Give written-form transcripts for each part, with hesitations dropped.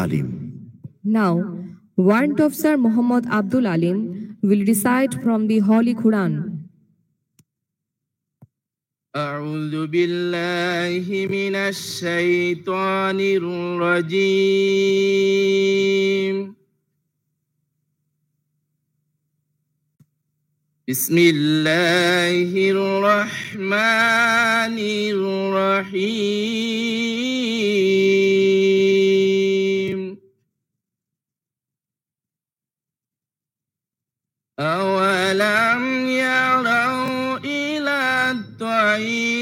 Alim. Now, Warrant Officer Muhammad Abdul Alim will recite from the Holy Quran. أعوذ بالله من الشيطان الرجيم بسم الله الرحمن الرحيم أولم يروا إلى الطير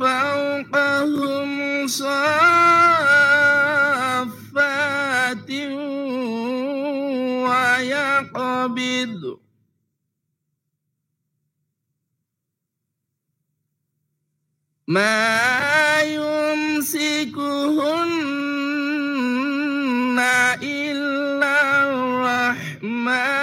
فوقهم صافات ويقبض ما يمسكهن إلا الرحمن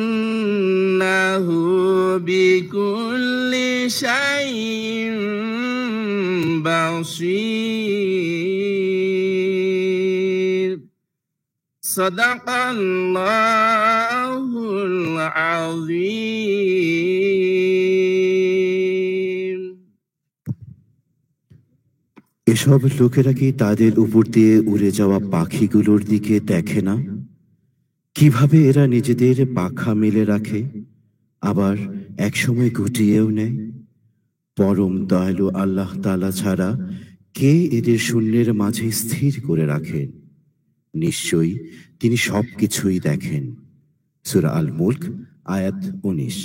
إنه بكل شيء بصير صدق الله العظيم এসব লোকেরা কি তাদের উপর দিয়ে উড়ে যাওয়া পাখিগুলোর দিকে দেখে না? কিভাবে এরা নিজেদের পাখা মেলে রাখে, আবার একসময় গুটিয়েও নেয়। পরম দয়ালু আল্লাহ তাআলা ছাড়া কে এদের শূন্যের মাঝে স্থির করে রাখেন? নিশ্চয়ই তিনি সবকিছুই দেখেন। সূরা আল মুলক আয়াত 19।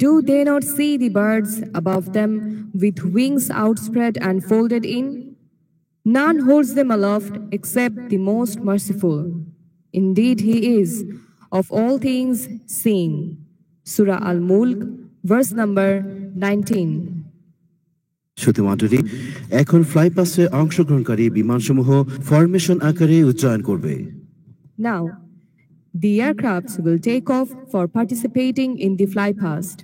Do they not see the birds above them with wings outspread and folded in? None holds them aloft except the most merciful. Indeed, He is of all things seeing. Surah Al-Mulk, verse number 19. শুধু মণ্ডলী, এখন ফ্লাইপাসে অংশগ্রহণকারী বিমানসমূহ formation আকারে উড্ডয়ন করবে। Now, the aircrafts will take off for participating in the flypast.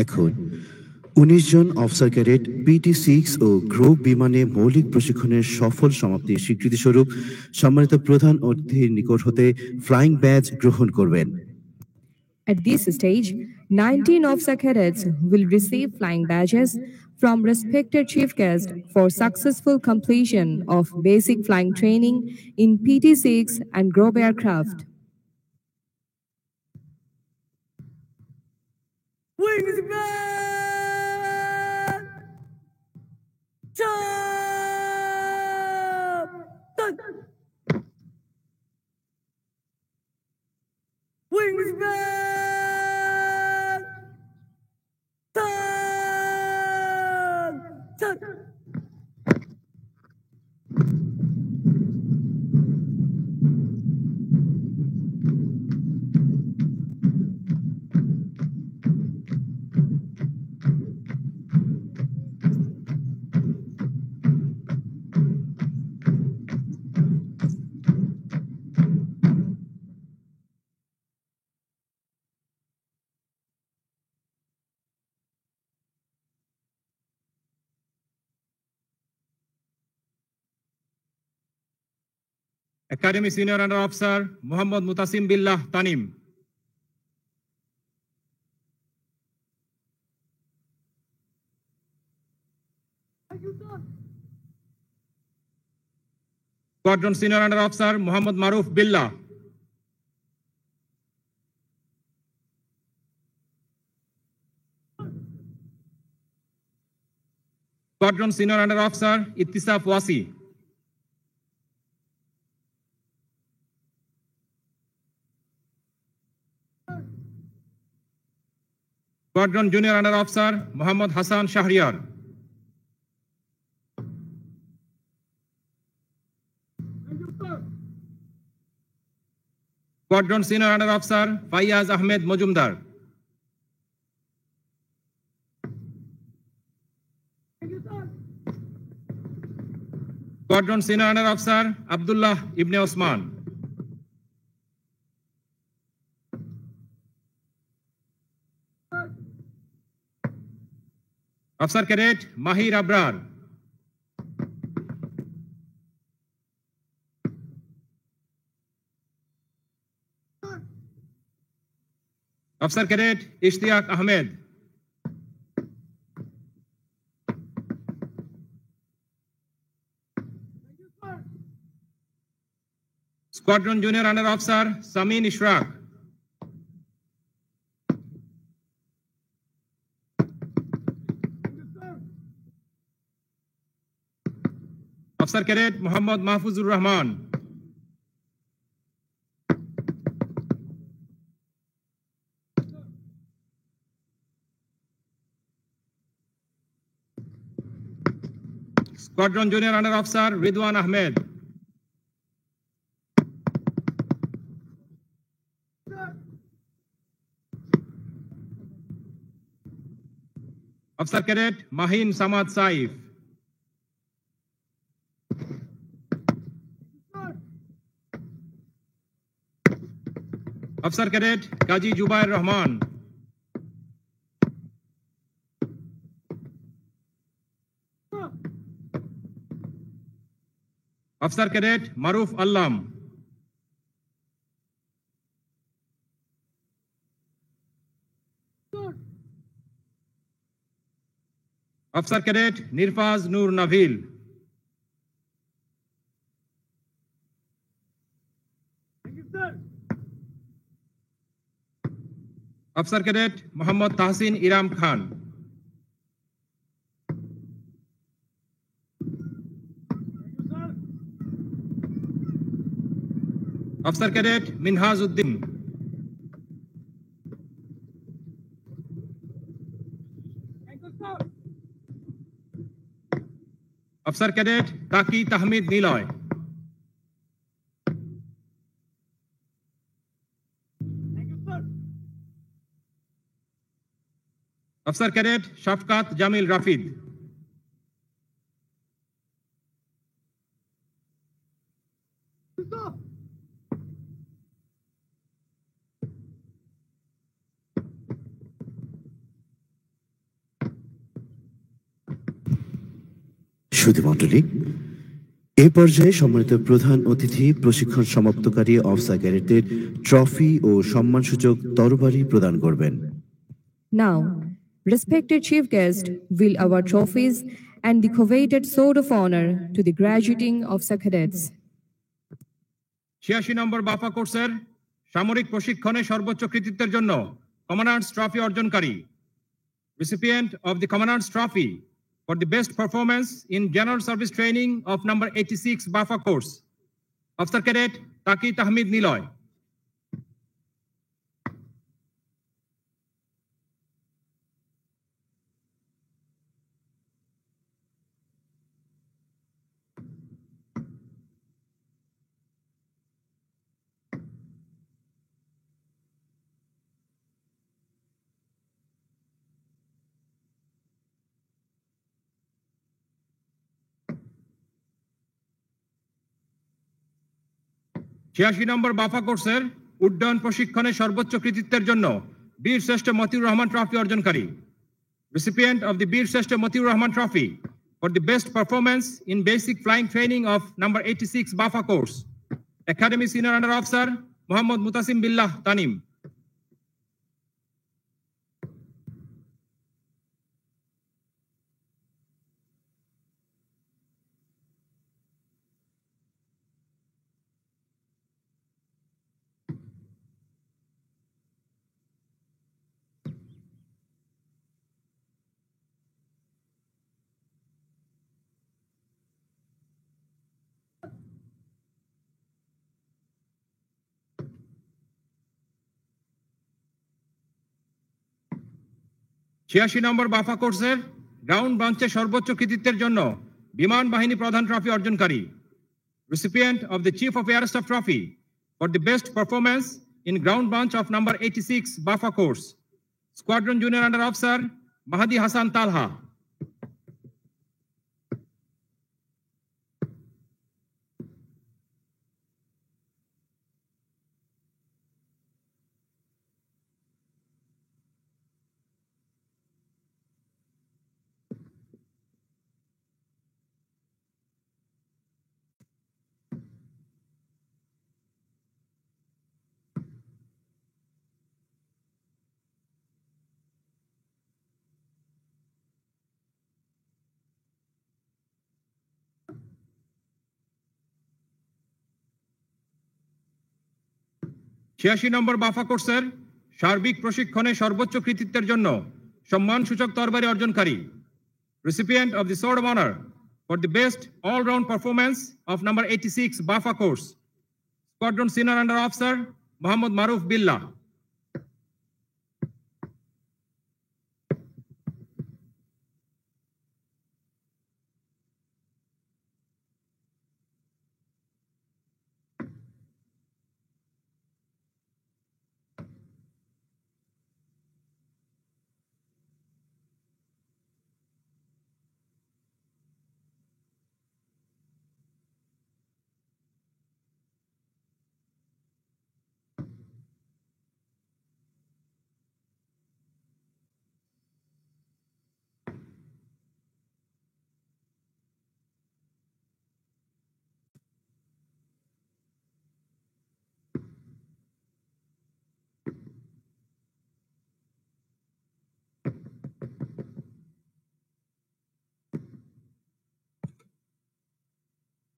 এখন 19 জন officer cadet PT-6 ও Grove বিমানে মৌলিক প্রশিক্ষণের সফল সমাপ্তির স্বীকৃতিস্বরূপ সম্মানিত প্রধান অতিথির নিকট হতে ফ্লাইং ব্যাজ গ্রহণ করবেন। At this stage, 19 officer cadets will receive flying badges from respected chief guests for successful completion of basic flying training in PT-6 and Grove aircraft. Wings back! Wings back! Turn! Academy Senior Under Officer Muhammad Mutasim Billah Tanim. Squadron Senior Under Officer Muhammad Maruf Billah. Squadron Senior Under Officer Ittisaf Wasi. Squadron Junior Under Officer Muhammad Hassan Shahriar. Squadron Senior Under Officer Fayaz Ahmed Mojumdar. Squadron Senior Under Officer Abdullah Ibn Osman. Officer Cadet Mahir Abrar. Officer Cadet Ishtiaq Ahmed. Squadron Junior Under Officer Samin Ishraq. Officer Cadet Muhammad Mahfuzur Rahman. Squadron Junior Under Officer Ridwan Ahmed. Officer Cadet Mahin Samad Saif. Officer Cadet Kaji Jubair Rahman. Officer Cadet Maruf Allam. Officer Cadet Nirfaz Nur Navil. Officer Cadet Muhammad Tahsin Iram Khan. Officer Cadet Minhazuddin. Officer Cadet Taki Tahmid Niloy. Officer Cadet Shafkat Jamil Rafid. সুধীমণ্ডলী, এই পর্যায়ে সম্মানিত প্রধান অতিথি প্রশিক্ষণ সমাপ্তকারী officer ক্যাডেটদের trophy ও সম্মানসূচক তরবারি প্রদান করবেন। Now, respected chief guest will award trophies and the coveted sword of honor to the graduating officer cadets. 86 নম্বর বাফা কোর্সের সামরিক প্রশিক্ষণে সর্বোচ্চ কৃতিত্বের জন্য কমান্ডার্স ট্রফি অর্জনকারী, recipient of the commander's trophy for the best performance in general service training of number 86 BAFA course. Officer Cadet Taki Tahmid Niloy. ছিয়াশি নম্বর বাফা কোর্সের উড্ডয়ন প্রশিক্ষণে সর্বোচ্চ কৃতিত্বের জন্য বীর শ্রেষ্ঠ মতিউর রহমান ট্রফি অর্জনকারী recipient of the Bir Sreshtho Matiur Rahman trophy for the best performance in basic flying training of number 86 BAFA course academy senior under officer Mohammad Mutasim Billah Tanim. ছিয়াশি নম্বর বাফা কোর্সের গ্রাউন্ড ব্রাঞ্চে সর্বোচ্চ কৃতিত্বের জন্য বিমান বাহিনী প্রধান ট্রফি অর্জনকারী recipient of the chief of air staff trophy for the best performance in ground branch of number 86 BAFA course squadron junior under officer Mahadi Hasan Talha. ছিয়াশি নম্বর বাফা কোর্সের সার্বিক প্রশিক্ষণে সর্বোচ্চ কৃতিত্বের জন্য সম্মানসূচক তরবারি অর্জনকারী recipient of the sword of honour for the best all round performance of number 86 BAFA course squadron senior under officer Mohammad Maruf Billah.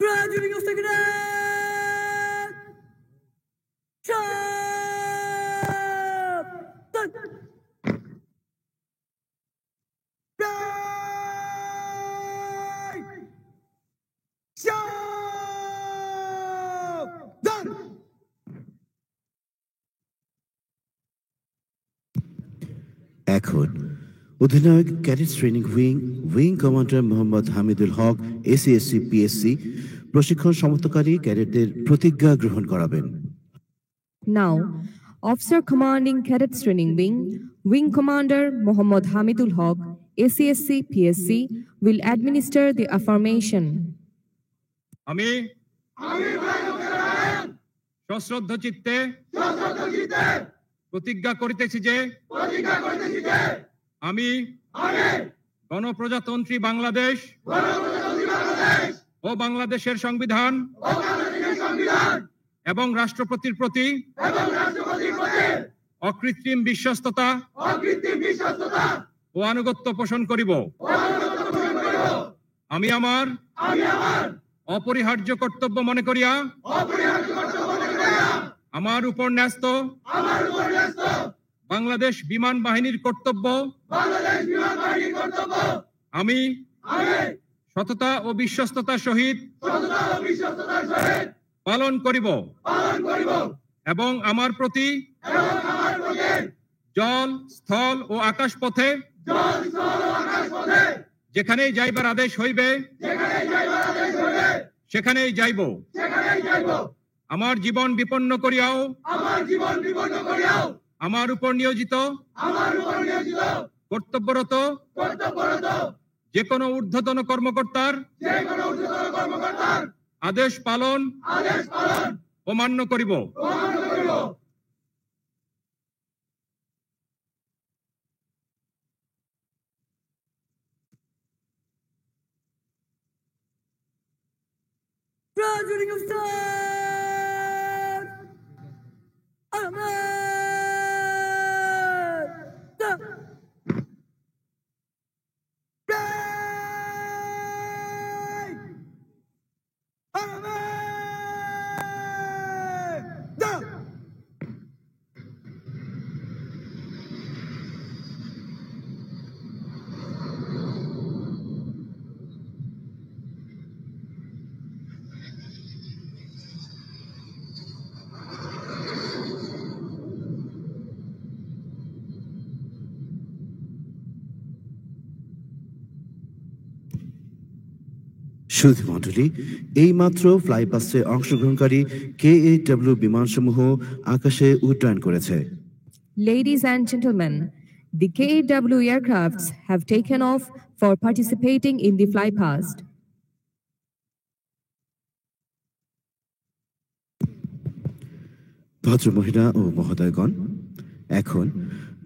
Graduating of the cadet! Sharp! Right! Sharp! Done! এখন অধিনায়ক cadet training wing commander Mohammad Hamidul Haque ACSC PSC প্রশিক্ষণ সমাপ্তকারী ক্যাডেটদের প্রতিজ্ঞা গ্রহণ করাবেন। Now, Officer Commanding Cadets Training Wing Commander Mohammad Hamidul Haq, ACSC PSC, will administer the affirmation. আমি সশ্রদ্ধ চিত্তে প্রতিজ্ঞা করিতেছি যে আমি গণপ্রজাতন্ত্রী বাংলাদেশ ও বাংলাদেশের সংবিধান এবং রাষ্ট্রপতির প্রতি অকৃত্রিম বিশ্বস্ততা ও আনুগত্য পোষণ করিব। আমি আমার অপরিহার্য কর্তব্য মনে করিয়া আমার উপর ন্যস্ত বাংলাদেশ বিমান বাহিনীর কর্তব্য আমি সততা ও বিশ্বস্ততার সহিত পালন করিব এবং আমার প্রতি জল, স্থল ও আকাশ পথে যেখানেই যাইবার আদেশ হইবে সেখানেই যাইব। আমার জীবন বিপন্ন করিয়াও আমার উপর নিয়োজিত কর্তব্যরত যে কোনো ঊর্ধ্বতন কর্মকর্তার আদেশ পালন ও মান্য করিব। Graduating of start. Ahmed. The right. Ahmed. The সুধীমণ্ডলী, এইমাত্র ফ্লাইপাস্টে অংশগ্রহণকারী KAW বিমানসমূহ আকাশে উড্ডয়ন করেছে। Ladies and gentlemen, the KAW aircrafts have taken off for participating in the flypast. ভদ্রমহিলা ও মহোদয়গণ, এখন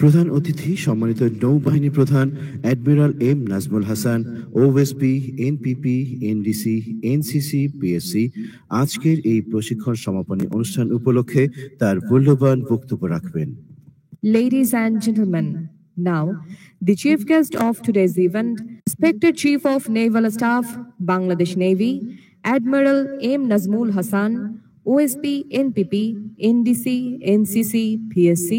প্রধান অতিথি সম্মানিত নৌবাহিনী প্রধান admiral M Nazmul Hasan, OSP, NPP, NDC, NCC, PSC আজকের এই প্রশিক্ষণ সমাপনী অনুষ্ঠান উপলক্ষে তার মূল্যবান বক্তব্য রাখবেন। Ladies and gentlemen, now the chief guest of today's event, Inspector Chief of Naval Staff, Bangladesh Navy, Admiral M. Nazmul Hassan, OSP, NPP, NDC, NCC, PSC,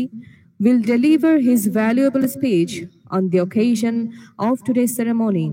will deliver his valuable speech on the occasion of today's ceremony.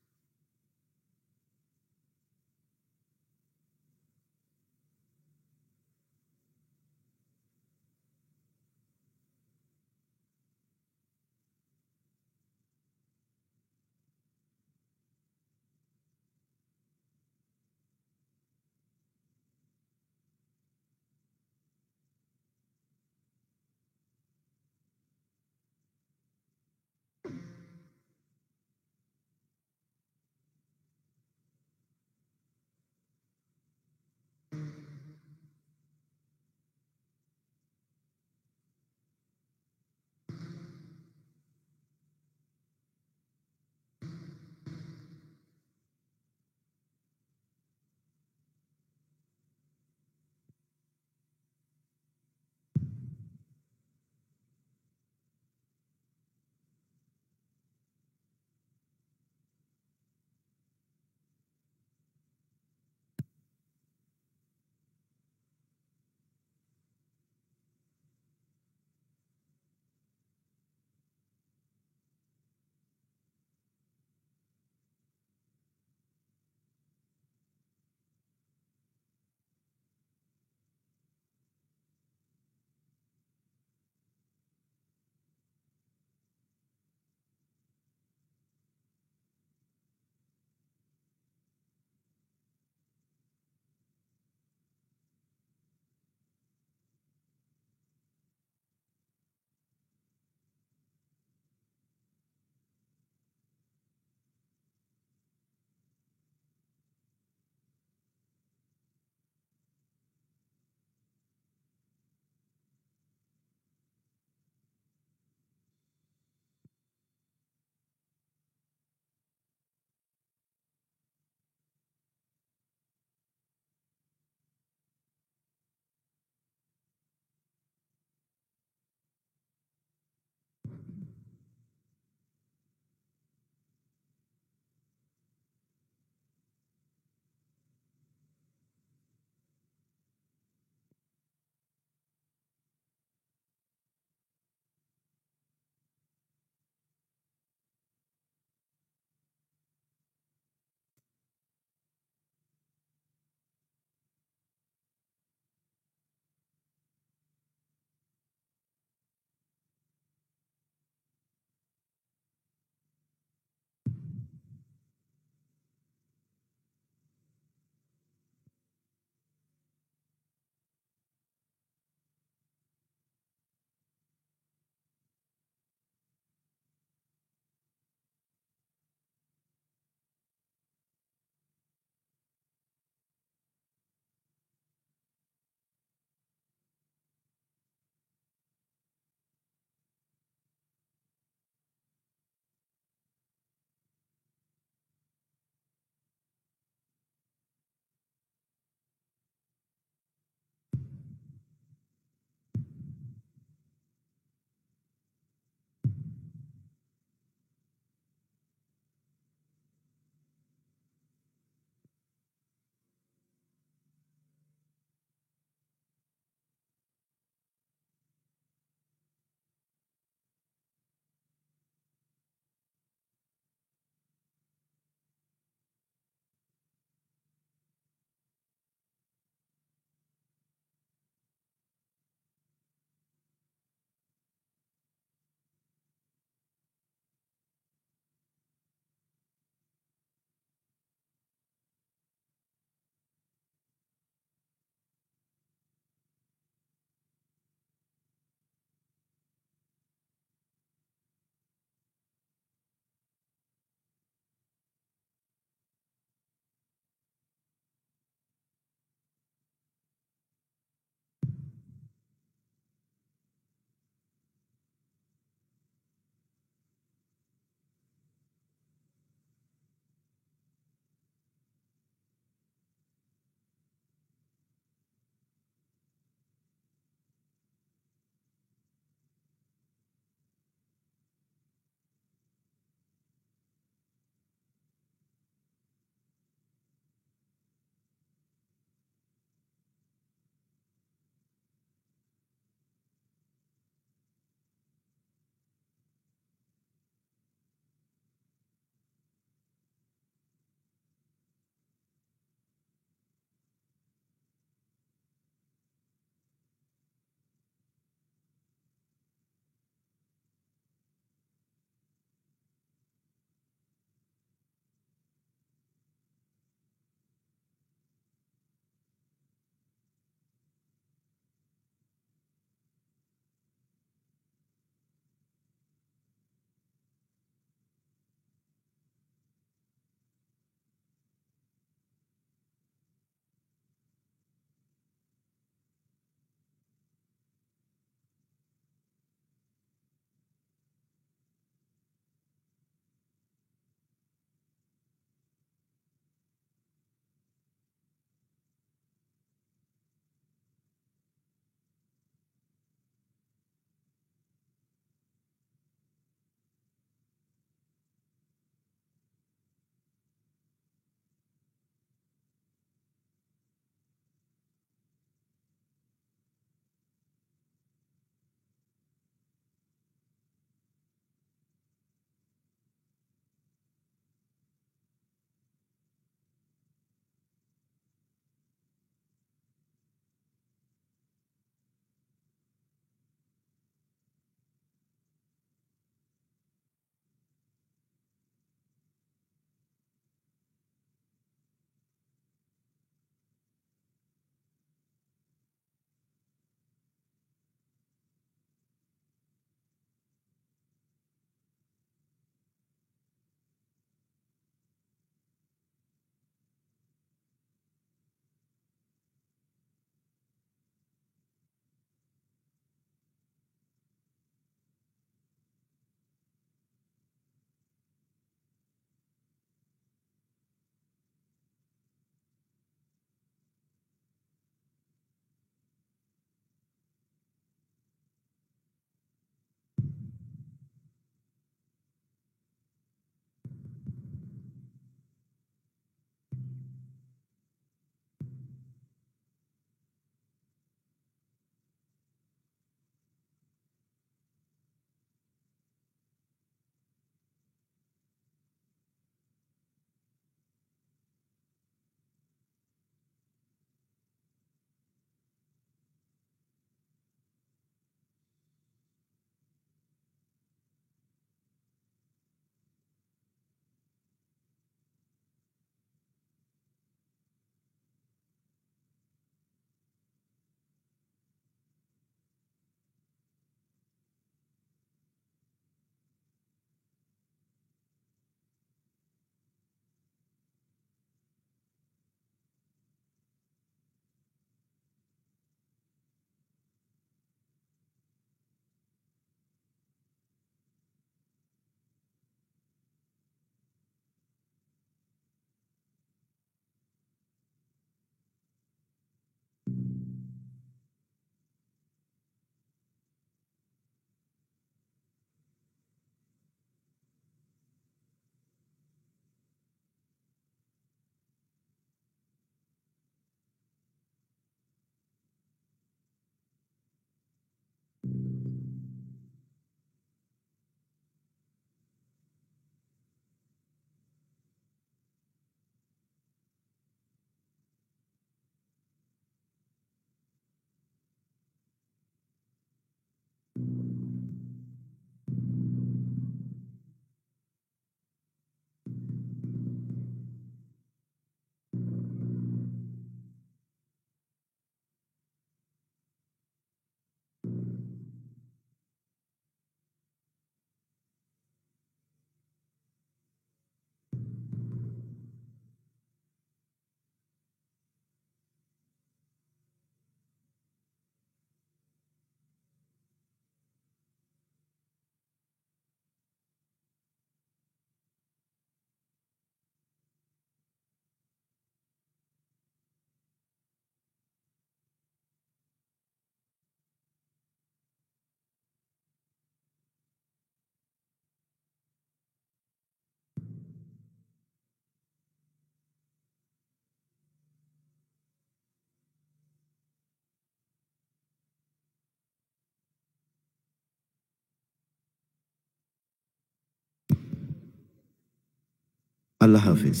আল্লাহ হাফিজ।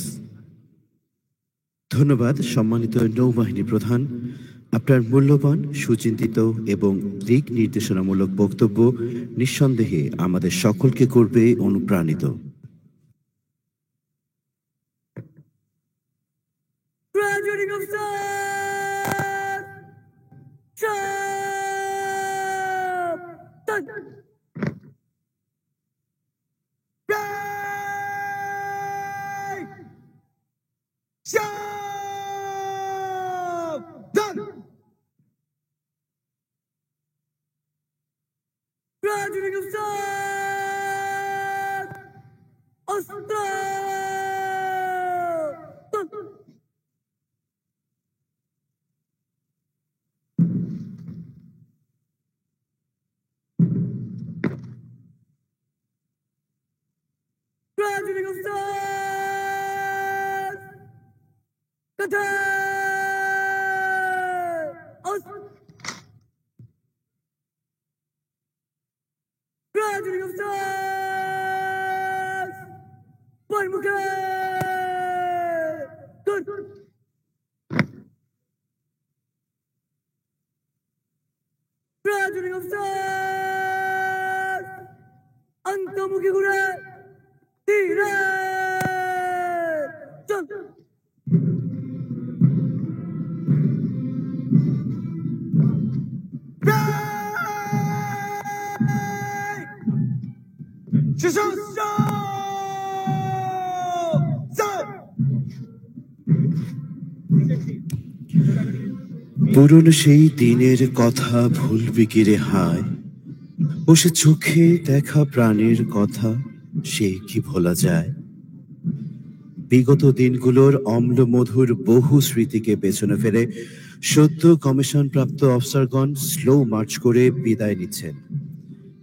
ধন্যবাদ সম্মানিত নৌবাহিনী প্রধান, আপনার মূল্যবান সুচিন্তিত এবং দিক নির্দেশনামূলক বক্তব্য নিঃসন্দেহে আমাদের সকলকে করবে অনুপ্রাণিত। Graduating of stars! Sharp! Done! Right! Sharp! Done! Graduating of stars! Astra! Done! Graduating of stars! Qatar! Graduating of stars! Barmuka! Good! Graduating of stars! Antamukhi Gura! Tira! Jump! Right! Shishosho! Son! পুরনো সেই দিনের কথা ভুলবি কি রে হায়, ও সে চোখে দেখা প্রাণের কথা সে কি ভোলা যায়? বিগত দিনগুলোর অম্ল মধুর বহু স্মৃতিকে পেছনে ফেলে সদ্য কমিশন প্রাপ্ত অফিসারগণ স্লো মার্চ করে বিদায় নিচ্ছেন।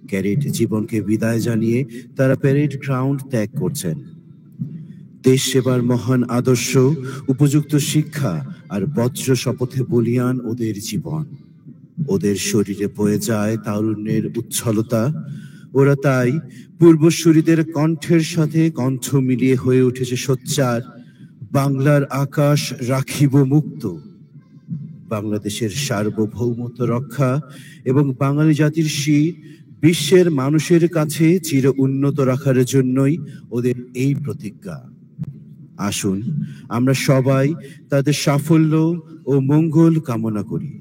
ক্যাডেট জীবনকে বিদায় জানিয়ে তারা প্যারেড গ্রাউন্ড ত্যাগ করছেন। দেশ সেবার মহান আদর্শ, উপযুক্ত শিক্ষা আর বজ্র শপথে বলিয়ান ওদের জীবন। ওদের শরীরে বয়ে যায় তারুণ্যের উচ্ছলতা। ওরা তাই পূর্বসূরীদের কণ্ঠের সাথে কণ্ঠ মিলিয়ে হয়ে উঠেছে সোচ্চার, বাংলার আকাশ রাখিব মুক্ত। বাংলাদেশের সার্বভৌমত্ব রক্ষা এবং বাঙালি জাতির শির বিশ্বের মানুষের কাছে চির উন্নত রাখার জন্যই ওদের এই প্রতিজ্ঞা। আসুন আমরা সবাই তাদের সাফল্য ও মঙ্গল কামনা করি।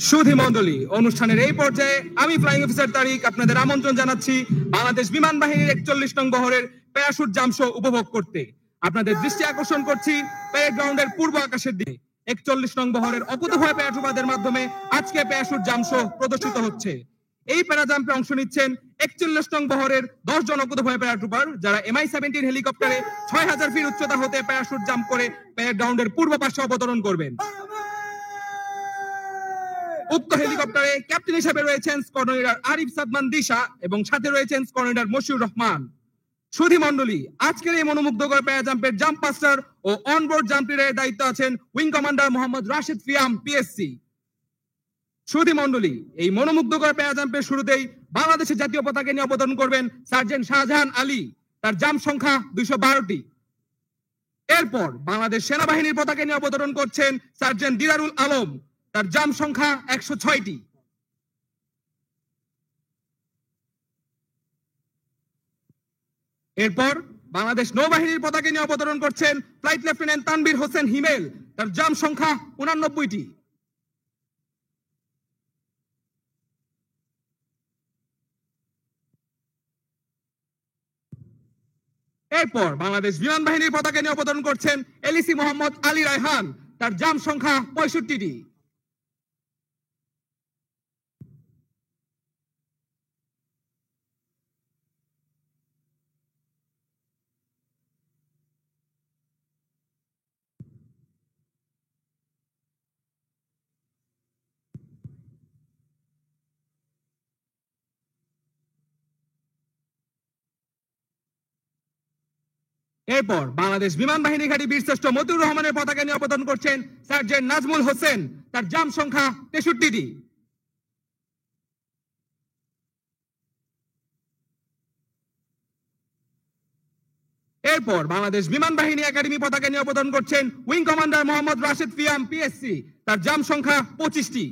সুধী মণ্ডলী, অনুষ্ঠানের এই পর্যায়ে আমি ফ্লাইং অফিসার তারিক আপনাদের আমন্ত্রণ জানাচ্ছি বাংলাদেশ বিমান বাহিনীর 41 নং বহরের প্যারাশুট জাম্প শো উপভোগ করতে। আপনাদের দৃষ্টি আকর্ষণ করছি প্যারেড গ্রাউন্ডের পূর্ব আকাশের দিকে। 41 নং বহরের অকুতোভয় প্যারাট্রুপারদের মাধ্যমে আজকে প্যারাশুট জাম্প শো প্রদর্শিত হচ্ছে। এই প্যারা জাম্পে অংশ নিচ্ছেন 41 নং বহরের 10 জন অকুতোভয় প্যারাট্রুপার, যারা MI-17 হেলিকপ্টারে 6000 ফিট উচ্চতা হতে প্যারাশুট জাম্প করে প্যারেড গ্রাউন্ডের পূর্ব পাশে অবতরণ করবেন। উক্ত হেলিকপ্টারে ক্যাপ্টেন হিসেবে রয়েছেন স্কোয়াড্রন আরিফ সাদমান দিশা এবং সাথে রয়েছেন স্কোয়াড্রন মশিউর রহমান। সুধী মণ্ডলী, আজকের এই মনোমুগ্ধকর প্যারা জাম্পের জাম্প মাস্টার ও অনবোর্ড জাম্প লিডারের দায়িত্ব আছেন wing commander Mohammad Rashid Fiyam PSC. সুধী মণ্ডলী, এই মনোমুগ্ধকর প্যারা জাম্পের শুরুতেই বাংলাদেশের জাতীয় পতাকা নিয়ে অবতরণ করবেন সার্জেন্ট শাহজাহান আলী, তার জাম্প সংখ্যা 212টি। এরপর বাংলাদেশ সেনাবাহিনীর পতাকা নিয়ে অবতরণ করছেন সার্জেন্ট দিদারুল আলম, তার জাম্প সংখ্যা 106টি। এরপর বাংলাদেশ নৌবাহিনীর পতাকা নিয়ে অবতরণ করছেন ফ্লাইট লেফটেন্যান্ট তানবীর হোসেন হিমেল, তার জাম্প সংখ্যা 89টি। এরপর বাংলাদেশ বিমান বাহিনীর পতাকা নিয়ে অবতরণ করছেন এলইসি মোহাম্মদ আলী রায়হান, তার জাম সংখ্যা 65টি। এরপর বাংলাদেশ বিমান বাহিনী ঘাঁটি বীরশ্রেষ্ঠ মতিউর রহমানের পতাকা নিয়ে অবতরণ করছেন সার্জেন্ট নাজমুল হোসেন, তার জাম সংখ্যা 63টি। এরপর বাংলাদেশ বিমান বাহিনী একাডেমি পতাকা নিয়ে অবতরণ করছেন wing commander Mohammad Rashed Fiyam, PSC, তার জাম সংখ্যা 25টি।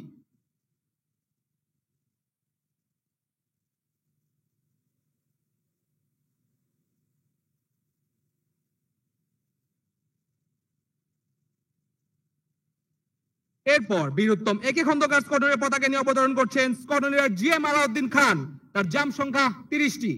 এরপর বীরুত্তম একে খন্দকার স্কোয়াড্রনের পতাকা নিয়ে অবতরণ করছেন স্কোয়াড্রনের জিএম আলাউদ্দিন খান, তার জাম সংখ্যা 30টি।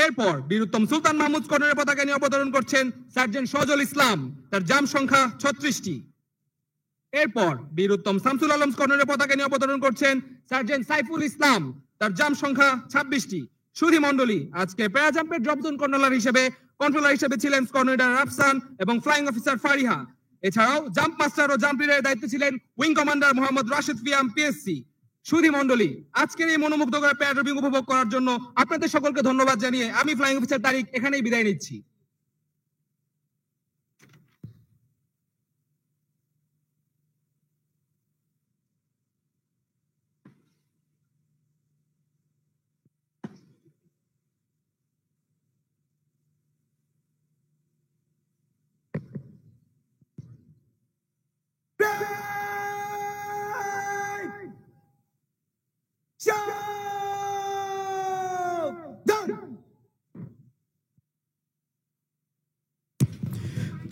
এরপর বীরুত্তম সুলতান মাহমুদ স্কোয়াড্রনের পতাকা নিয়ে অবতরণ করছেন সার্জেন্ট সজল ইসলাম, তার জাম সংখ্যা 36টি। এরপর বীরুত্তম শামসুল আলম স্কোয়াড্রনের পতাকা নিয়ে অবতরণ করছেন সার্জেন্ট সাইফুল ইসলাম, তার জাম সংখ্যা 26টি। সুধী মণ্ডলী, আজকে প্যারাজাম্পের ড্রপ জোন কন্ট্রোলার হিসেবে ছিলেন স্কোয়াড্রন রাফসান এবং ফ্লাইং অফিসার ফারিহা। এছাড়াও জাম্প মাস্টার ও জাম্প লিডারের দায়িত্বে ছিলেন wing commander Mohammad Rashed Fiyam, PSC. সুধী মণ্ডলী, আজকের এই মনোমুগ্ধকর প্যারাড্রপিং উপভোগ করার জন্য আপনাদের সকলকে ধন্যবাদ জানিয়ে আমি ফ্লাইং অফিসার তারিক এখানেই বিদায় নিচ্ছি।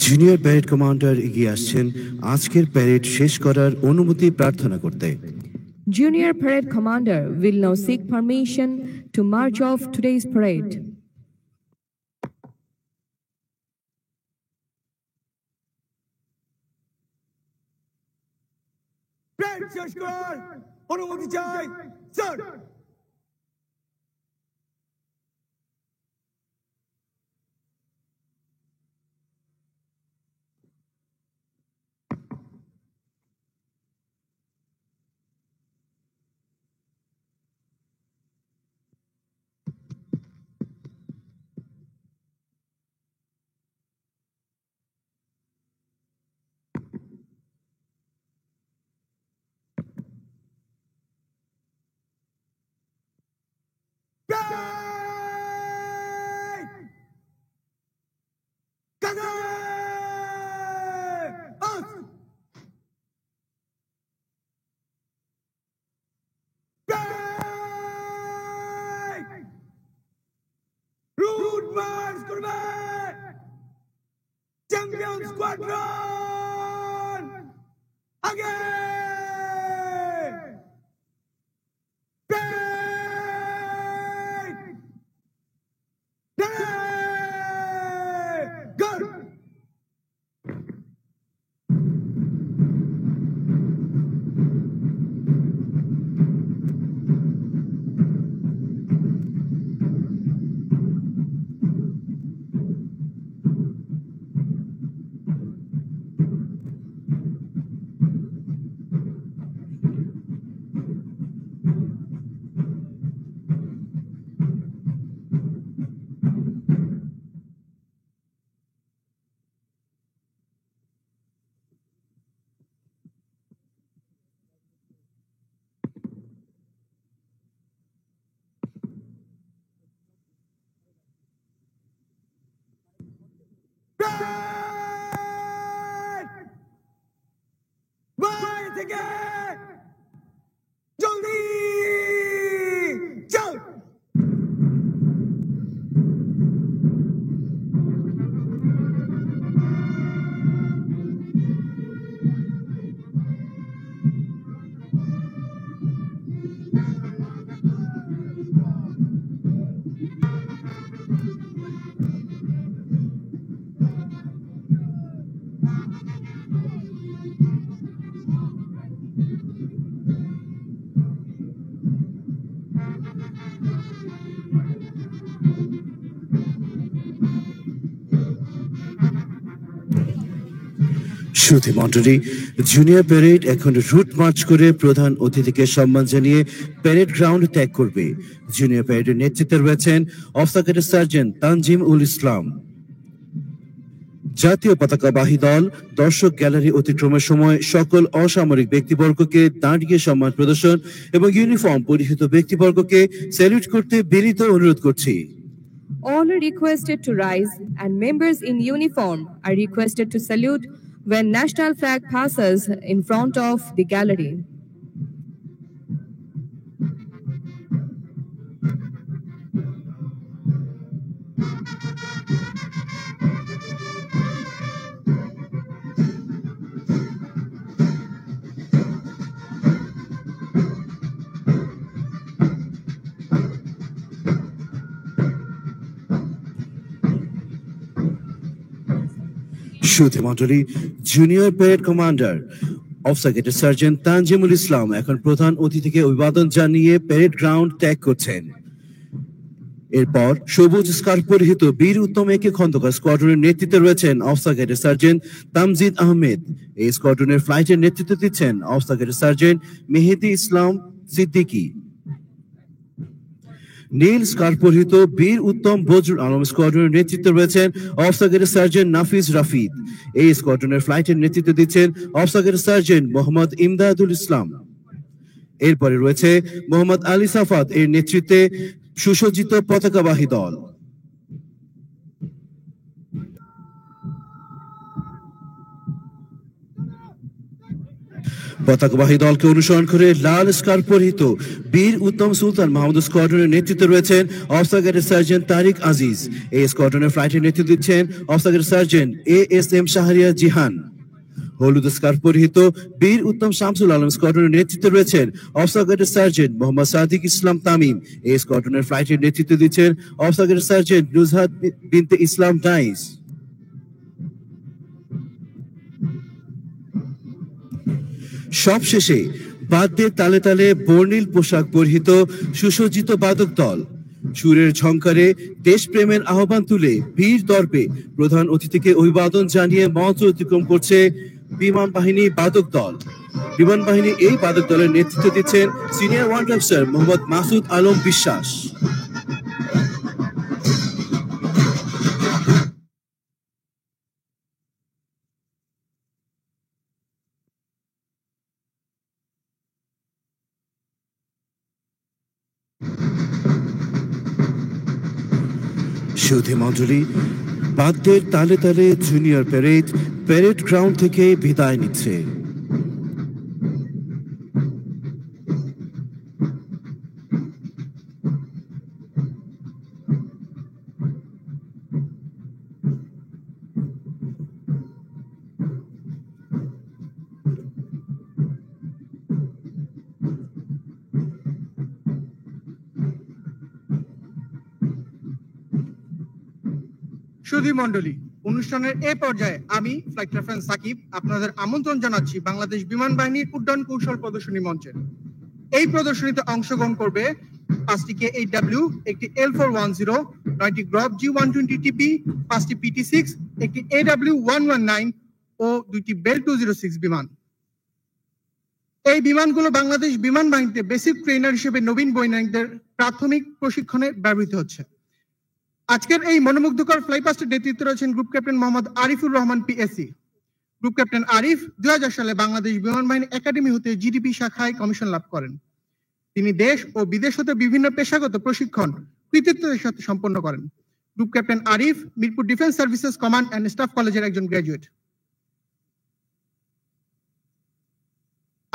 জুনিয়র প্যারেড কমান্ডার এগিয়ে আসছেন আজকের প্যারেড শেষ করার অনুমতি প্রার্থনা করতে। Junior Parade Commander will now seek permission to march off today's parade. Parade শেষ করার অনুমতি চাই, sir. Champion Squadron! Again! Parade! Parade! Go! Vai থেকে জলদি চল। সুধী মণ্ডলী, জুনিয়র প্যারেড এখন রুট মার্চ করে প্রধান অতিথিকে সম্মান জানিয়ে প্যারেড গ্রাউন্ড ত্যাগ করবে। জুনিয়র প্যারেডের নেতৃত্বে রয়েছেন অফিসার সার্জেন্ট তানজিম উল ইসলাম। জাতীয় পতাকাবাহী দল দর্শক গ্যালারি অতিক্রমের সময় সকল অসামরিক ব্যক্তিবর্গকে দাঁড়িয়ে সম্মান প্রদর্শন এবং ইউনিফর্ম পরিহিত ব্যক্তিবর্গকে স্যালুট করতে বিনীত অনুরোধ করছি। All are requested to rise, and members in uniform are requested to salute when national flag passes in front of the gallery. সুধী মণ্ডলী, junior parade commander officer sergeant Tanjimul Islam এখন প্রধান অতিথিকে অভিবাদন জানিয়ে প্যারেড গ্রাউন্ড ত্যাগ করছেন। এরপর সবুজ স্কার্ফ পরিহিত বীর উত্তম একে খন্দকার স্কোয়াড্রনের নেতৃত্বে রয়েছেন অফিসার সার্জেন্ট তামজিদ আহমেদ। এই স্কোয়াড্রনের ফ্লাইটের নেতৃত্ব দিচ্ছেন অফিসার সার্জেন্ট মেহেদি ইসলাম সিদ্দিকী। নীল স্কার্ফ পরিহিত বীর উত্তম বজরুল আলম স্কোয়াড্রনের নেতৃত্বে রয়েছেন অফিসার সার্জেন্ট নাফিজ রাফিদ। এই স্কোয়াড্রনের ফ্লাইটের নেতৃত্ব দিচ্ছেন অফিসার সার্জেন্ট মোহাম্মদ ইমদাদুল ইসলাম। এরপরে রয়েছে মোহাম্মদ আলী সাফাত এর নেতৃত্বে সুসজ্জিত পতাকাবাহী দল। পতাকাবাহী দলকে অনুসরণ করে লাল স্কার্ফ পরিহিত বীর উত্তম সুলতান মাহমুদ স্কোয়াড্রনের নেতৃত্বে রয়েছেন অফিসার সার্জেন্ট তারিক আজিজ। এই স্কোয়াড্রনের ফ্লাইটের নেতৃত্ব দিচ্ছেন officer sergeant ASM Shahria Jihan. হলুদ স্কার্ফ পরিহিত বীর উত্তম শামসুল আলম স্কোয়াড্রনের নেতৃত্বে রয়েছেন অফিসার সার্জেন্ট মোহাম্মদ সাদিক ইসলাম তামিম। এই স্কোয়াড্রনের ফ্লাইটের নেতৃত্ব দিচ্ছেন অফিসার সার্জেন্ট নুজহাত বিনতে ইসলাম ডাইস। সবশেষে বাদ্যের তালে তালে বর্ণিল পোশাক পরিহিত সুসজ্জিত বাদক দল সুরের ঝংকারে দেশপ্রেমের আহ্বান তুলে বীর দর্পে প্রধান অতিথিকে অভিবাদন জানিয়ে মঞ্চ অতিক্রম করছে বিমান বাহিনী বাদক দল। বিমান বাহিনী এই বাদক দলের নেতৃত্ব দিচ্ছেন senior warrant officer Mohammad Masud Alam Biswas. সুধী মণ্ডলী, বাদ্যের তালে তালে জুনিয়র প্যারেড প্যারেড গ্রাউন্ড থেকে বিদায় নিচ্ছে। সুধী মণ্ডলী, অনুষ্ঠানের এই পর্যায়ে আমি ফ্লাইট রেফারেন্স সাকিব আপনাদের আমন্ত্রণ জানাচ্ছি বাংলাদেশ বিমান বাহিনীর উড্ডয়ন কৌশল প্রদর্শনী মঞ্চে। এই প্রদর্শনীতে অংশগ্রহণ করবে 5টি K8W, একটি L410, 9টি গ্রব G120TP, 5টি PT6, একটি AW119 ও 2টি বেল 206 বিমান। এই বিমানগুলো বাংলাদেশ বিমান বাহিনীতে বেসিক ট্রেনার হিসেবে নবীন বৈজ্ঞানিকদের প্রাথমিক প্রশিক্ষণে ব্যবহৃত হচ্ছে। আজকের এই মনোমুগ্ধকর ফ্লাইপাস্টের নেতৃত্বে রয়েছেন group captain Mohammad Arifur Rahman PSC। Group captain Arif 2000 সালে বাংলাদেশ বিমান বাহিনী একাডেমি হতে GDP শাখায় কমিশন লাভ করেন। তিনি দেশ ও বিদেশ হতে বিভিন্ন পেশাগত প্রশিক্ষণ কৃতিত্বের সাথে সম্পন্ন করেন। Group captain Arif Mirpur defence services command and staff কলেজের একজন গ্র্যাজুয়েট।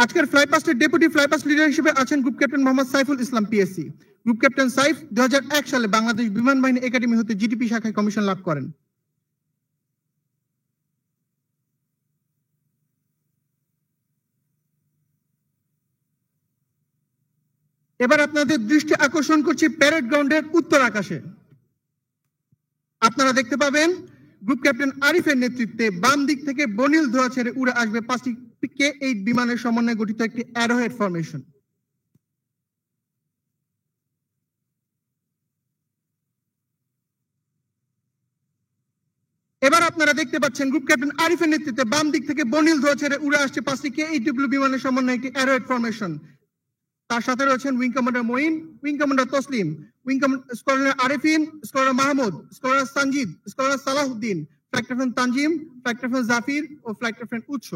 আজকের ফ্লাইপাস্টের ডেপুটি ফ্লাইপাস্ট লিডার হিসেবে আছেন group captain Mohammad Saiful Islam PSC। Group captain Saif 2001 সালে বাংলাদেশ বিমান বাহিনী একাডেমি হতে GDP শাখায় কমিশন লাভ করেন। এবার আপনাদের দৃষ্টি আকর্ষণ করছি প্যারেড গ্রাউন্ডের উত্তর আকাশে। আপনারা দেখতে পাবেন গ্রুপ ক্যাপ্টেন আরিফের নেতৃত্বে বাম দিক থেকে বনিল ধোয়া ছেড়ে উড়ে আসবে 5টি K8 বিমানের সমন্বয়ে গঠিত একটি অ্যারোহেড ফরমেশন। এবার আপনারা দেখতে পাচ্ছেন গ্রুপ ক্যাপ্টেন আরিফের নেতৃত্বে বাম দিক থেকে বর্ণিল ধোয়া ছেড়ে উড়ে আসছে 5টি K-8W বিমানের সমন্বয়ে একটি অ্যারোহেড ফরমেশন। তার সাথে রয়েছেন wing commander Moin, wing commander Taslim, স্কোয়াড্রনের Arifin, squadron Mahmud, squadron Sanjid, squadron Salahuddin, flight captain Tanzim, flight captain Zafir ও ফ্লাইট ক্যাপ্টেন উৎস।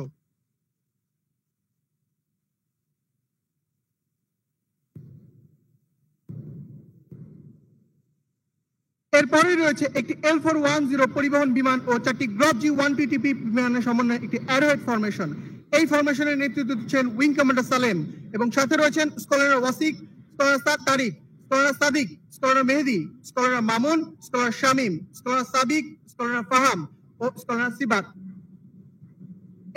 এরপরেই রয়েছে একটি L410 পরিবহন বিমান ও 4টি গ্রপ G120P বিমানের সমন্বয়ে একটি অ্যারোহেড ফরমেশন। এই ফরমেশনের নেতৃত্ব দিচ্ছেন উইং কমান্ডার সালেম এবং সাথে রয়েছেন scholar Wasiq, scholar Tariq, scholar Sadiq, scholar Mehedi, scholar Mamun, scholar Shamim, scholar Sadiq, scholar Faham ও স্কলার সিবাত।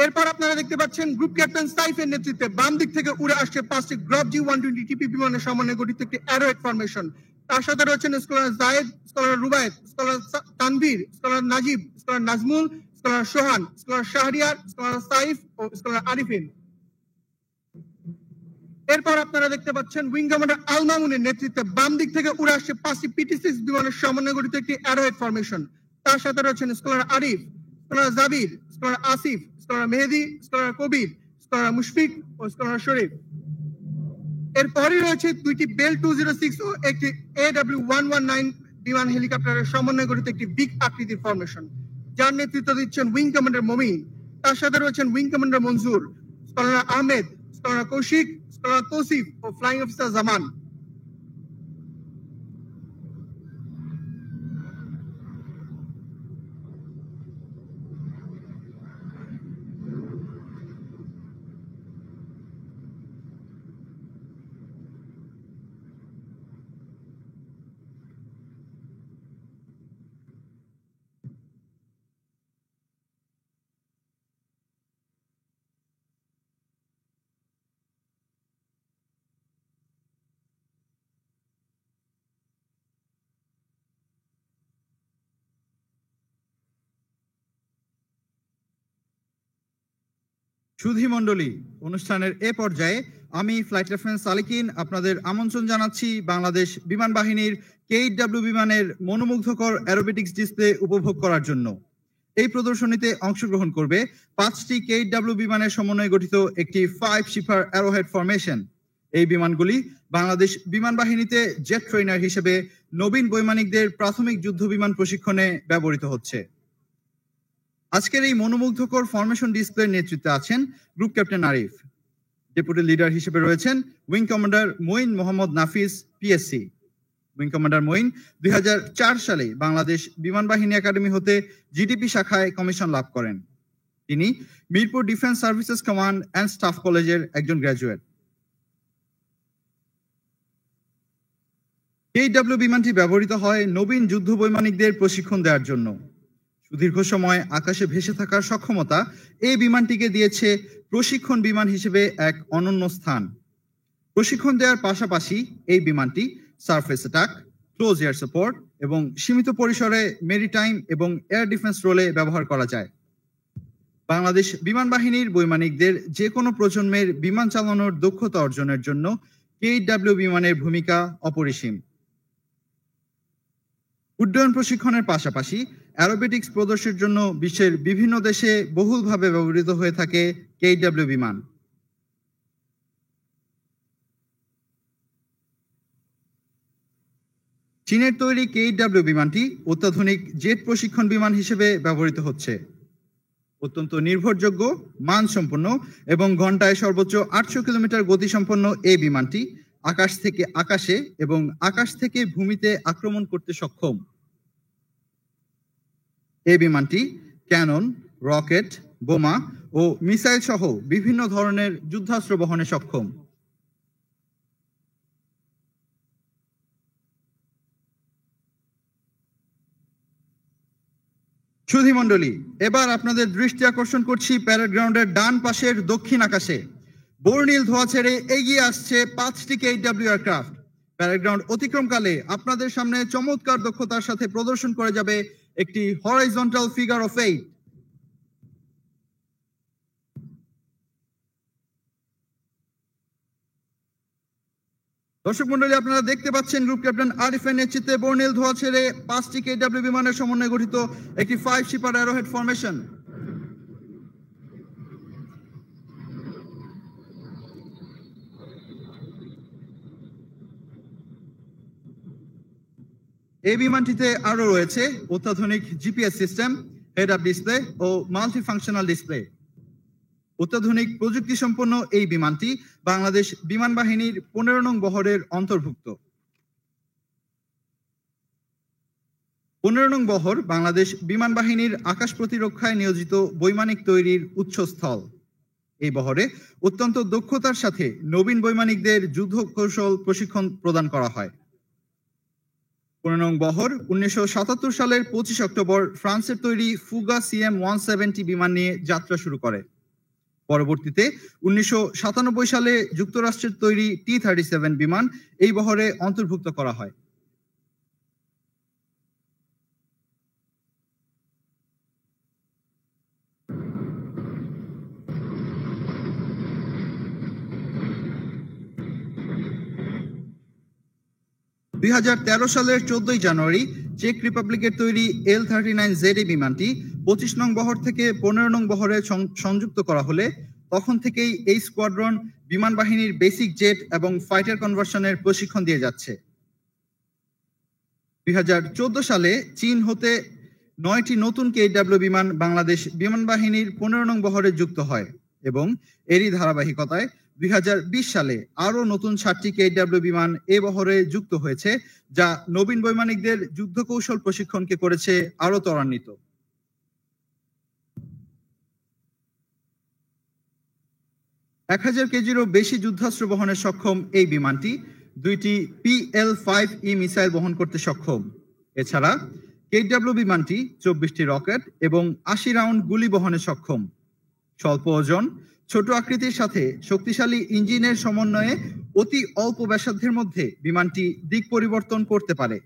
এরপর আপনারা দেখতে পাচ্ছেন গ্রুপ ক্যাপ্টেন সাইফের নেতৃত্বে বাম দিক থেকে উড়ে আসছে 5টি গ্রপ G120TP বিমানের সমন্বয়ে গঠিত একটি অ্যারোহেড ফরমেশন। তার সাথে রয়েছেন scholar Zayed, scholar Rubayet, scholar Tanvir, scholar Najib, scholar Nazmul, scholar Sohan, scholar Shahriar, scholar Saif ও স্কলার আরিফিন। এরপর আপনারা দেখতে পাচ্ছেন উইং কমান্ডার আল মামুনের নেতৃত্বে বাম দিক থেকে উড়ে আসছে 5টি PT6 বিমানের সমন্বয়ে গঠিত একটি অ্যারোহেড ফরমেশন। তার সাথে রয়েছেন স্কলার আরিফ, স্কলার জাবির, scholar Asif, scholar Mehedi, scholar কবির, স্কলার মুশফিক ও স্কলার শরীফ। এরপরই রয়েছে 2টি বেল 206 ও একটি AW119 বিমান হেলিকপ্টারের সমন্বয়ে গঠিত একটি বিগ আকৃতির ফরমেশন, যার নেতৃত্ব দিচ্ছেন উইং কমান্ডার মমিন। তার সাথে রয়েছেন wing commander Manzur, scholar Ahmed, scholar Kaushik, scholar Tausif ও ফ্লাইং অফিসার জামান। সুধী মণ্ডলী, অনুষ্ঠানের এ পর্যায়ে আমি ফ্লাইট লেফটেন্যান্ট সালিকিন আপনাদের আমন্ত্রণ জানাচ্ছি বাংলাদেশ বিমান বাহিনীর K-8W বিমানের মনোমুগ্ধকর অ্যারোবেটিক্স ডিসপ্লে উপভোগ করার জন্য। এই প্রদর্শনীতে অংশগ্রহণ করবে 5টি K-8W বিমানের সমন্বয়ে গঠিত একটি 5 শিপার অ্যারোহেড ফরমেশন। এই বিমানগুলি বাংলাদেশ বিমান বাহিনীতে জেট ট্রেনার হিসেবে নবীন বৈমানিকদের প্রাথমিক যুদ্ধ বিমান প্রশিক্ষণে ব্যবহৃত হচ্ছে। আজকের এই মনোমুগ্ধকর ফরমেশন ডিসপ্লের নেতৃত্বে আছেন group captain Arif. Deputy leader হিসেবে রয়েছেন উইং কমান্ডার মঈন মোহাম্মদ নাফিস, PSC। উইং কমান্ডার মঈন 2004 সালে বাংলাদেশ বিমান বাহিনী একাডেমি হতে GDP শাখায় কমিশন লাভ করেন। তিনি Mirpur defence services command and staff কলেজের একজন গ্র্যাজুয়েট। K-8W বিমানটি ব্যবহৃত হয় নবীন যুদ্ধ বৈমানিকদের প্রশিক্ষণ দেওয়ার জন্য। সুদীর্ঘ সময় আকাশে ভেসে থাকার সক্ষমতা এই বিমানটিকে দিয়েছে প্রশিক্ষণ বিমান হিসেবে এক অনন্য স্থান। প্রশিক্ষণ দেওয়ার পাশাপাশি এই বিমানটি surface attack, close air support এবং সীমিত পরিসরে মেরিটাইম এবং এয়ার ডিফেন্স রোলে ব্যবহার করা যায়। বাংলাদেশ বিমান বাহিনীর বৈমানিকদের যে কোনো প্রজন্মের বিমান চালানোর দক্ষতা অর্জনের জন্য K-8W বিমানের ভূমিকা অপরিসীম। উড্ডয়ন প্রশিক্ষণের পাশাপাশি অ্যারোবেটিক্স প্রদর্শনের জন্য বিশ্বের বিভিন্ন দেশে বহুলভাবে ব্যবহৃত হয়ে থাকে K-8W বিমান। চীনের তৈরি K-8W বিমানটি অত্যাধুনিক জেট প্রশিক্ষণ বিমান হিসেবে ব্যবহৃত হচ্ছে। অত্যন্ত নির্ভরযোগ্য, মানসম্পন্ন এবং ঘন্টায় সর্বোচ্চ 800 কিলোমিটার গতিসম্পন্ন এই বিমানটি আকাশ থেকে আকাশে এবং আকাশ থেকে ভূমিতে আক্রমণ করতে সক্ষম। এই বিমানটি ক্যানন, রকেট, বোমা ও মিসাইল সহ বিভিন্ন ধরনের যুদ্ধাস্ত্র বহনে সক্ষম। সুধী মণ্ডলী, এবার আপনাদের দৃষ্টি আকর্ষণ করছি প্যারেড গ্রাউন্ডের ডান পাশের দক্ষিণ আকাশে। বর্ণিল ধোঁয়া ছেড়ে এগিয়ে আসছে 5টি K-8W এয়ারক্রাফট। প্যারেড গ্রাউন্ড অতিক্রমকালে আপনাদের সামনে চমৎকার দক্ষতার সাথে প্রদর্শন করে যাবে একটি হরাইজন্টাল ফিগার অফ 8। দর্শক মন্ডলী, আপনারা দেখতে পাচ্ছেন গ্রুপ ক্যাপ্টেন আরিফের নেতৃত্বে বর্ণিল ধোঁয়া ছেড়ে 5টি KW বিমানের সমন্বয়ে গঠিত একটি 5 শিপার অ্যারোহেড ফরমেশন। এই বিমানটিতে আরো রয়েছে অত্যাধুনিক GPS system, head up display ও মাল্টি ফাংশনাল ডিসপ্লে। অত্যাধুনিক প্রযুক্তি সম্পন্ন এই বিমানটি বাংলাদেশ বিমান বাহিনীর 15 নং বহরের অন্তর্ভুক্ত। 15 নং বহর বাংলাদেশ বিমান বাহিনীর আকাশ প্রতিরক্ষায় নিয়োজিত বৈমানিক তৈরির উৎসস্থল। এই বহরে অত্যন্ত দক্ষতার সাথে নবীন বৈমানিকদের যুদ্ধ কৌশল প্রশিক্ষণ প্রদান করা হয়। 15 নং বহর 1977 সালের 25 অক্টোবর ফ্রান্সের তৈরি ফুগা CM-170 বিমান নিয়ে যাত্রা শুরু করে। পরবর্তীতে 1997 সালে যুক্তরাষ্ট্রের তৈরি T-37 বিমান এই বহরে অন্তর্ভুক্ত করা হয়। সালের 14 জানুয়ারি চেক রিপাবলিকের তৈরি L-39Z বিমানটি 25 নং বহর থেকে 15 নং বহরে সংযুক্ত করা হলে তখন থেকেই এই স্কোয়াড্রন বিমান বাহিনীর বেসিক জেট এবং ফাইটার কনভার্সনের প্রশিক্ষণ দিয়ে যাচ্ছে। 2014 সালে চীন হতে 9টি নতুন KW বিমান বাংলাদেশ বিমান বাহিনীর 15 নং বহরে যুক্ত হয় এবং এরই ধারাবাহিকতায় 2020 সালে আরো নতুন 7টি KW বিমান এ বহরে যুক্ত হয়েছে, যা নবীন বৈমানিকদের যুদ্ধ কৌশল প্রশিক্ষণকে করেছে আরো ত্বরান্বিত। এক 1000 কেজিরও বেশি যুদ্ধাস্ত্র বহনে সক্ষম এই বিমানটি 2টি PL-5E মিসাইল বহন করতে সক্ষম। এছাড়া KW বিমানটি 24টি রকেট এবং 80 রাউন্ড গুলি বহনে সক্ষম। স্বল্প ওজন, ছোট আকৃতির সাথে শক্তিশালী ইঞ্জিনের সমন্বয়ে অতি অল্প ব্যাসার্ধের মধ্যে বিমানটি দিক পরিবর্তন করতে পারে।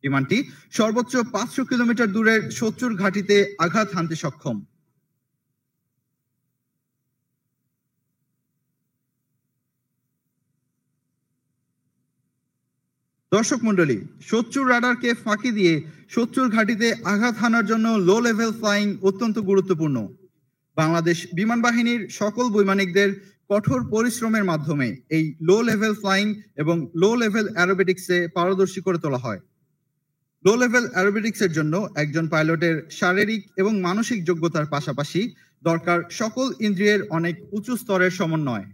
বিমানটি সর্বোচ্চ 500 কিলোমিটার দূরের শত্রুর ঘাঁটিতে আঘাত হানতে সক্ষম। দর্শক মন্ডলী, শত্রুর রাডারকে ফাঁকি দিয়ে শত্রুর ঘাঁটিতে আঘাত হানার জন্য লো লেভেল ফ্লাইং অত্যন্ত গুরুত্বপূর্ণ। বাংলাদেশ বিমান বাহিনীর সকল বৈমানিকদের কঠোর পরিশ্রমের মাধ্যমে এই লো লেভেল ফ্লাইং এবং লো লেভেল অ্যারোবেটিক্সে পারদর্শী করে তোলা হয়। লো লেভেল অ্যারোবেটিক্সের জন্য একজন পাইলটের শারীরিক এবং মানসিক যোগ্যতার পাশাপাশি দরকার সকল ইন্দ্রিয়ের অনেক উঁচু স্তরের সমন্বয়।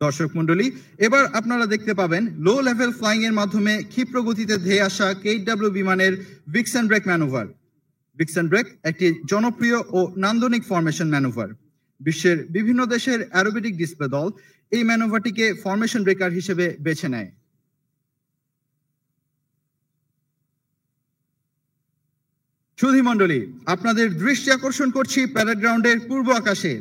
দর্শক মন্ডলী, এবার আপনারা দেখতে পাবেন লো লেভেল ফ্লাইং এর মাধ্যমে ক্ষিপ্র গতিতে ধেয়ে আসা KW বিমানের Vixen break manoeuvre. Vixen break একটি জনপ্রিয় ও নান্দনিক ফরমেশন ম্যানুভার। বিশ্বের বিভিন্ন দেশের অ্যারোবেটিক ডিসপ্লে দল এই ম্যানুভারটিকে ফরমেশন ব্রেকার হিসেবে বেছে নেয়। সুধী মন্ডলী, আপনাদের দৃষ্টি আকর্ষণ করছি প্যারেড গ্রাউন্ডের পূর্ব আকাশে।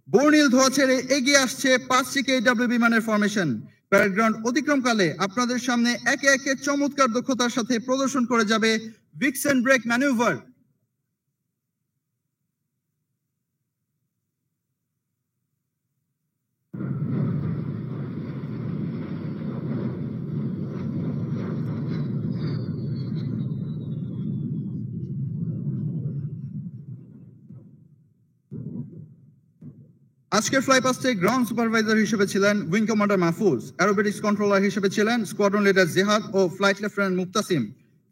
বর্ণিল ধোঁয়া ছেড়ে এগিয়ে আসছে 5টি KW বিমানের ফরমেশন। প্যারেড গ্রাউন্ড অতিক্রমকালে আপনাদের সামনে একে একে চমৎকার দক্ষতার সাথে প্রদর্শন করে যাবে ভিক্সেন ব্রেক ম্যানুভার। আজকের ফ্লাইপাস্টে গ্রাউন্ড সুপারভাইজার হিসেবে ছিলেন wing commander Mahfuz, aerobatics controller হিসেবে ছিলেন স্কোয়াড্রন লিডার জেহাদ ও ফ্লাইট লেফটেন্যান্ট মুক্তাসিম,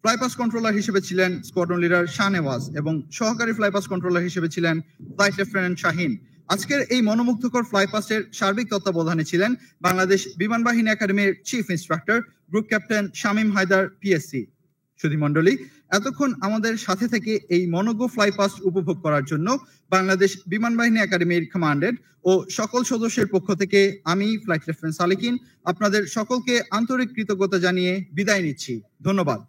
ফ্লাইপাস্ট কন্ট্রোলার হিসেবে ছিলেন স্কোয়াড্রন লিডার শাহনেওয়াজ এবং সহকারী ফ্লাইপাস্ট কন্ট্রোলার হিসেবে ছিলেন ফ্লাইট লেফটেন্যান্ট শাহিন। আজকের এই মনোমুগ্ধকর ফ্লাইপাস্টের সার্বিক তত্ত্বাবধানে ছিলেন বাংলাদেশ বিমান বাহিনী একাডেমির chief instructor group captain Shamim Haider PSC। সুধী মন্ডলী, এতক্ষণ আমাদের সাথে থেকে এই মনোজ্ঞ ফ্লাইপাস্ট উপভোগ করার জন্য বাংলাদেশ বিমান বাহিনী একাডেমির কমান্ডেড ও সকল সদস্যের পক্ষ থেকে আমি ফ্লাইট লেফটেন্যান্ট সালিকিন আপনাদের সকলকে আন্তরিক কৃতজ্ঞতা জানিয়ে বিদায় নিচ্ছি। ধন্যবাদ।